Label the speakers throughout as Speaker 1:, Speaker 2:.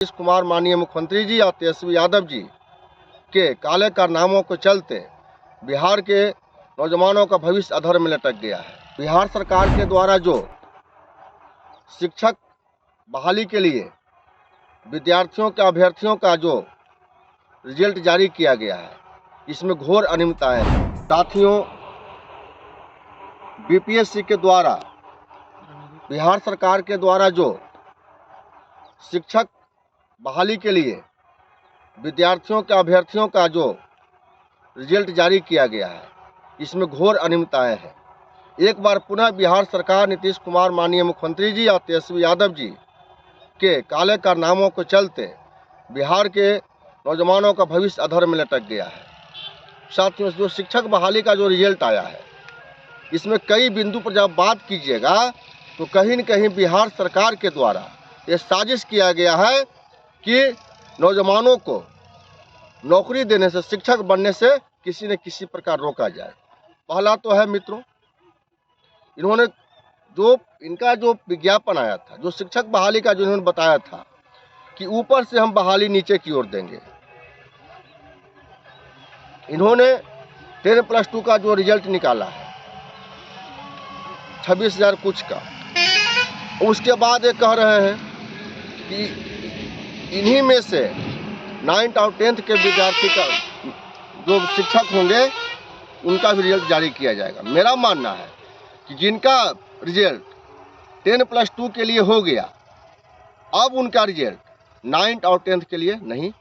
Speaker 1: नीतीश कुमार माननीय मुख्यमंत्री जी और तेजस्वी यादव जी के काले कारनामों के चलते बिहार के नौजवानों का भविष्य अधर में लटक गया है। बिहार सरकार के द्वारा जो शिक्षक बहाली के लिए विद्यार्थियों के अभ्यर्थियों का जो रिजल्ट जारी किया गया है, इसमें घोर अनियमितताएं हैं। साथियों, बीपीएससी के द्वारा बिहार सरकार के द्वारा जो शिक्षक बहाली के लिए विद्यार्थियों के अभ्यर्थियों का जो रिजल्ट जारी किया गया है, इसमें घोर अनियमितताएं हैं। एक बार पुनः बिहार सरकार नीतीश कुमार माननीय मुख्यमंत्री जी और तेजस्वी यादव जी के काले कारनामों के चलते बिहार के नौजवानों का भविष्य अधर में लटक गया है। साथियों, जो शिक्षक बहाली का जो रिजल्ट आया है, इसमें कई बिंदु पर जब बात कीजिएगा तो कहीं न कहीं बिहार सरकार के द्वारा ये साजिश किया गया है कि नौजवानों को नौकरी देने से, शिक्षक बनने से किसी न किसी प्रकार रोका जाए। पहला तो है मित्रों, इन्होंने जो इनका जो विज्ञापन आया था, जो शिक्षक बहाली का जो इन्होंने बताया था कि ऊपर से हम बहाली नीचे की ओर देंगे, इन्होंने 10+2 का जो रिजल्ट निकाला है 26,000 कुछ का, उसके बाद ये कह रहे हैं कि इन्हीं में से 9th और 10th के विद्यार्थी का जो शिक्षक होंगे उनका भी रिजल्ट जारी किया जाएगा। मेरा मानना है कि जिनका रिजल्ट 10+2 के लिए हो गया, अब उनका रिजल्ट 9th और 10th के लिए नहीं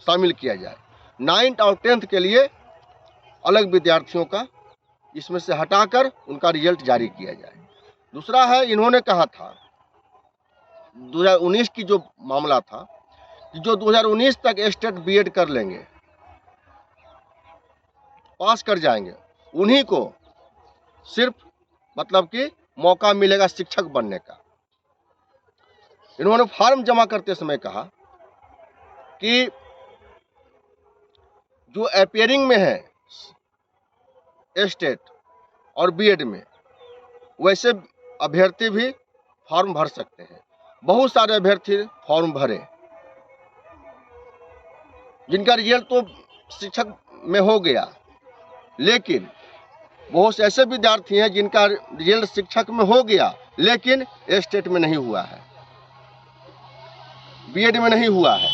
Speaker 1: शामिल किया जाए। 9th और 10th के लिए अलग विद्यार्थियों का इसमें से हटाकर उनका रिजल्ट जारी किया जाए। दूसरा है, इन्होंने कहा था 2019 की जो मामला था कि जो 2019 तक स्टेट बीएड कर लेंगे, पास कर जाएंगे, उन्हीं को सिर्फ मतलब कि मौका मिलेगा शिक्षक बनने का। इन्होंने फॉर्म जमा करते समय कहा कि जो अपियरिंग में है स्टेट और बीएड में, वैसे अभ्यर्थी भी फॉर्म भर सकते हैं। बहुत सारे अभ्यर्थी फॉर्म भरे, जिनका रिजल्ट तो शिक्षक में हो गया, लेकिन बहुत से ऐसे विद्यार्थी हैं जिनका रिजल्ट शिक्षक में हो गया लेकिन स्टेट में नहीं हुआ है, बीएड में नहीं हुआ है।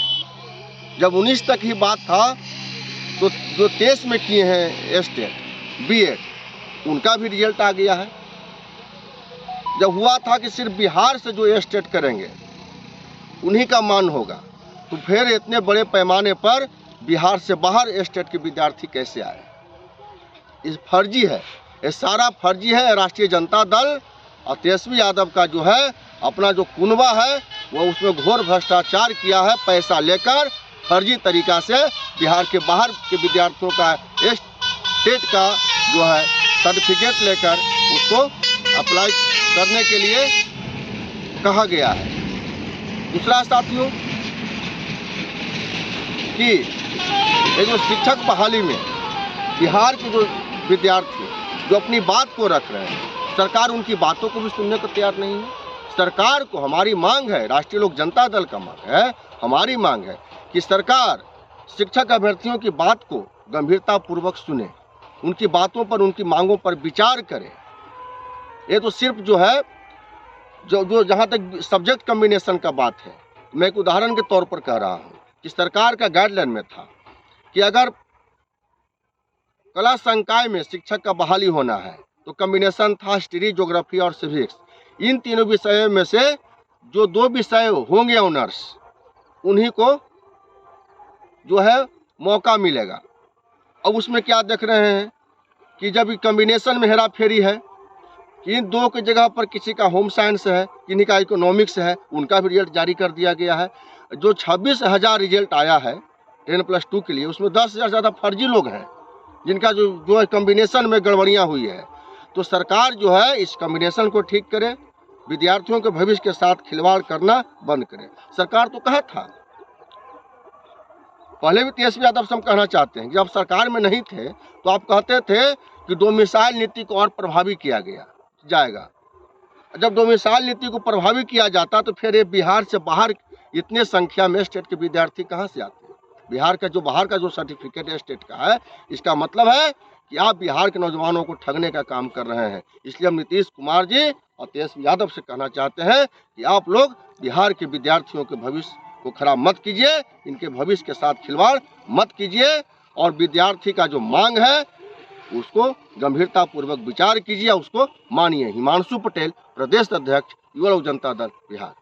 Speaker 1: जब 19 तक ही बात था तो जो 23 में किए हैं स्टेट बीएड, उनका भी रिजल्ट आ गया है। जब हुआ था कि सिर्फ बिहार से जो स्टेट करेंगे उन्हीं का मान होगा, तो फिर इतने बड़े पैमाने पर बिहार से बाहर स्टेट के विद्यार्थी कैसे आए? इस फर्जी है, ये सारा फर्जी है। राष्ट्रीय जनता दल और तेजस्वी यादव का जो है अपना जो कुनबा है, वो उसमें घोर भ्रष्टाचार किया है। पैसा लेकर फर्जी तरीका से बिहार के बाहर के विद्यार्थियों का स्टेट का जो है सर्टिफिकेट लेकर उसको अप्लाई करने के लिए कहा गया है। दूसरा साथियों कि ये जो शिक्षक बहाली में बिहार के जो विद्यार्थी जो अपनी बात को रख रहे हैं, सरकार उनकी बातों को भी सुनने को तैयार नहीं है। सरकार को हमारी मांग है, राष्ट्रीय लोक जनता दल का मांग है, हमारी मांग है कि सरकार शिक्षक अभ्यर्थियों की बात को गंभीरतापूर्वक सुने, उनकी बातों पर, उनकी मांगों पर विचार करे। ये तो सिर्फ जो है जो जहाँ तक सब्जेक्ट कम्बिनेशन का बात है, मैं एक उदाहरण के तौर पर कह रहा हूँ कि सरकार का गाइडलाइन में था कि अगर कला संकाय में शिक्षक का बहाली होना है तो कम्बिनेशन था हिस्ट्री, ज्योग्राफी और सिविक्स। इन तीनों विषयों में से जो 2 विषय होंगे ऑनर्स, उन्हीं को जो है मौका मिलेगा। अब उसमें क्या देख रहे हैं कि जब कम्बिनेशन में हेरा फेरी है, इन 2 की जगह पर किसी का होम साइंस है, किन्हीं का इकोनॉमिक्स है, उनका भी रिजल्ट जारी कर दिया गया है। जो 26,000 रिजल्ट आया है 10+2 के लिए, उसमें 10,000 ज़्यादा फर्जी लोग हैं जिनका जो कम्बिनेशन में गड़बड़ियाँ हुई है। तो सरकार जो है इस कम्बिनेशन को ठीक करे, विद्यार्थियों के भविष्य के साथ खिलवाड़ करना बंद करे। सरकार तो कहा था, पहले भी तेजस्वी यादव से हम कहना चाहते हैं कि जब सरकार में नहीं थे तो आप कहते थे कि डोमिसाइल नीति को और प्रभावी किया जाएगा। जब डोमिसाइल नीति को प्रभावी किया जाता तो फिर ये बिहार से बाहर इतने संख्या में स्टेट के विद्यार्थी कहाँ से आते हैं? बिहार का जो बाहर का जो सर्टिफिकेट है स्टेट का है, इसका मतलब है कि आप बिहार के नौजवानों को ठगने का काम कर रहे हैं। इसलिए हम नीतीश कुमार जी और तेजस्वी यादव से कहना चाहते हैं कि आप लोग बिहार के विद्यार्थियों के भविष्य को खराब मत कीजिए, इनके भविष्य के साथ खिलवाड़ मत कीजिए और विद्यार्थी का जो मांग है उसको गंभीरतापूर्वक विचार कीजिए, उसको मानिए। हिमांशु पटेल, प्रदेश अध्यक्ष, युवा लोक जनता दल, बिहार।